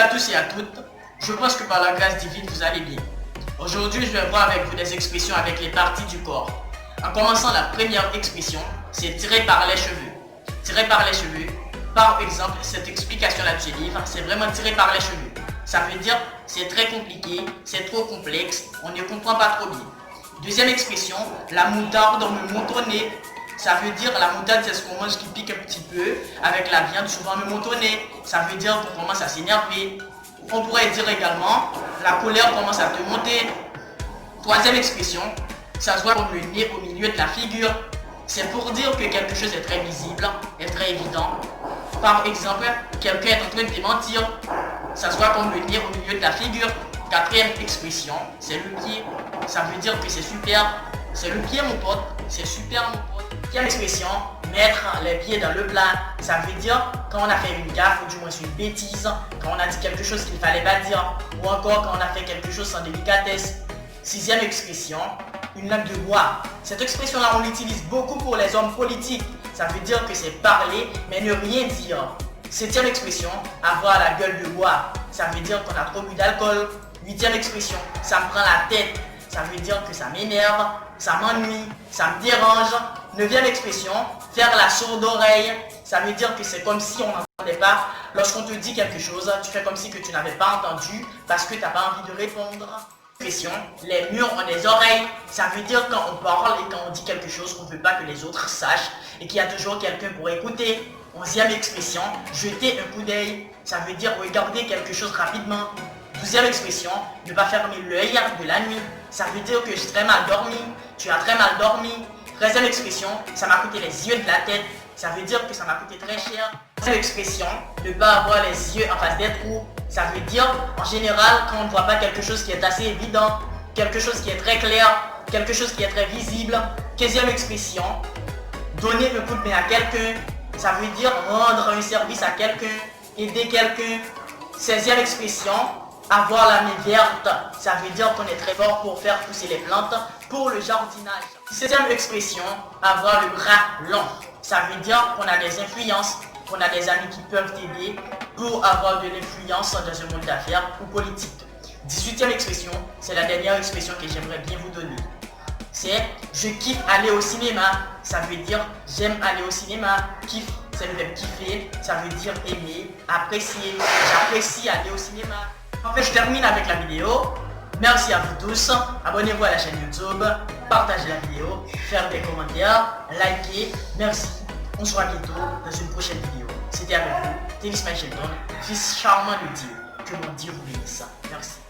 à tous et à toutes, je pense que par la grâce divine vous allez bien. Aujourd'hui je vais voir avec vous des expressions avec les parties du corps. En commençant la première expression, c'est tirer par les cheveux. Tirer par les cheveux, par exemple cette explication là de ce livre, c'est vraiment tirer par les cheveux. Ça veut dire c'est très compliqué, c'est trop complexe, on ne comprend pas trop bien. Deuxième expression, la moutarde me montonnait. Ça veut dire, la moutarde c'est ce qu'on mange qui pique un petit peu avec la viande, souvent me montonnait. Ça veut dire qu'on commence à s'énerver. On pourrait dire également, la colère commence à te monter. Troisième expression, ça se voit comme le nez au milieu de la figure. C'est pour dire que quelque chose est très visible, est très évident. Par exemple, quelqu'un est en train de te mentir. Ça se voit comme le nez au milieu de la figure. Quatrième expression, c'est le pied. Ça veut dire que c'est super. C'est le pied mon pote, c'est super mon pote. Quatrième expression, mettre les pieds dans le plat. Ça veut dire quand on a fait une gaffe ou du moins une bêtise, quand on a dit quelque chose qu'il ne fallait pas dire, ou encore quand on a fait quelque chose sans délicatesse. Sixième expression, une langue de bois. Cette expression-là, on l'utilise beaucoup pour les hommes politiques. Ça veut dire que c'est parler, mais ne rien dire. Septième expression, avoir la gueule de bois. Ça veut dire qu'on a trop bu d'alcool. Huitième expression, ça me prend la tête. Ça veut dire que ça m'énerve, ça m'ennuie, ça me dérange. Neuvième expression, faire la sourde oreille. Ça veut dire que c'est comme si on n'entendait pas. Lorsqu'on te dit quelque chose, tu fais comme si que tu n'avais pas entendu parce que tu n'as pas envie de répondre. Expression, les murs ont des oreilles. Ça veut dire quand on parle et quand on dit quelque chose, on ne veut pas que les autres sachent et qu'il y a toujours quelqu'un pour écouter. Onzième expression, jeter un coup d'œil. Ça veut dire regarder quelque chose rapidement. Douzième expression, ne pas fermer l'œil de la nuit. Ça veut dire que j'ai très mal dormi. Tu as très mal dormi. Treizième expression, ça m'a coûté les yeux de la tête. Ça veut dire que ça m'a coûté très cher. Quatrième expression, ne pas avoir les yeux en face des trous. Ça veut dire, en général, quand on ne voit pas quelque chose qui est assez évident, quelque chose qui est très clair, quelque chose qui est très visible. Quinzième expression, donner un coup de main à quelqu'un. Ça veut dire rendre un service à quelqu'un, aider quelqu'un. Seizième expression, avoir la main verte. Ça veut dire qu'on est très fort pour faire pousser les plantes pour le jardinage. 17e expression, avoir le bras long. Ça veut dire qu'on a des influences, qu'on a des amis qui peuvent t'aider pour avoir de l'influence dans un monde d'affaires ou politique. 18e expression, c'est la dernière expression que j'aimerais bien vous donner. C'est je kiffe aller au cinéma. Ça veut dire j'aime aller au cinéma. Kiffe, c'est le verbe kiffer. Ça veut dire aimer, apprécier. J'apprécie aller au cinéma. En fait, je termine avec la vidéo. Merci à vous tous. Abonnez-vous à la chaîne YouTube. Partagez la vidéo. Faire des commentaires. Likez. Merci. On se voit bientôt dans une prochaine vidéo. C'était avec vous, Dennis Shelton, fils charmant de Dieu. Que mon Dieu vous bénisse. Merci.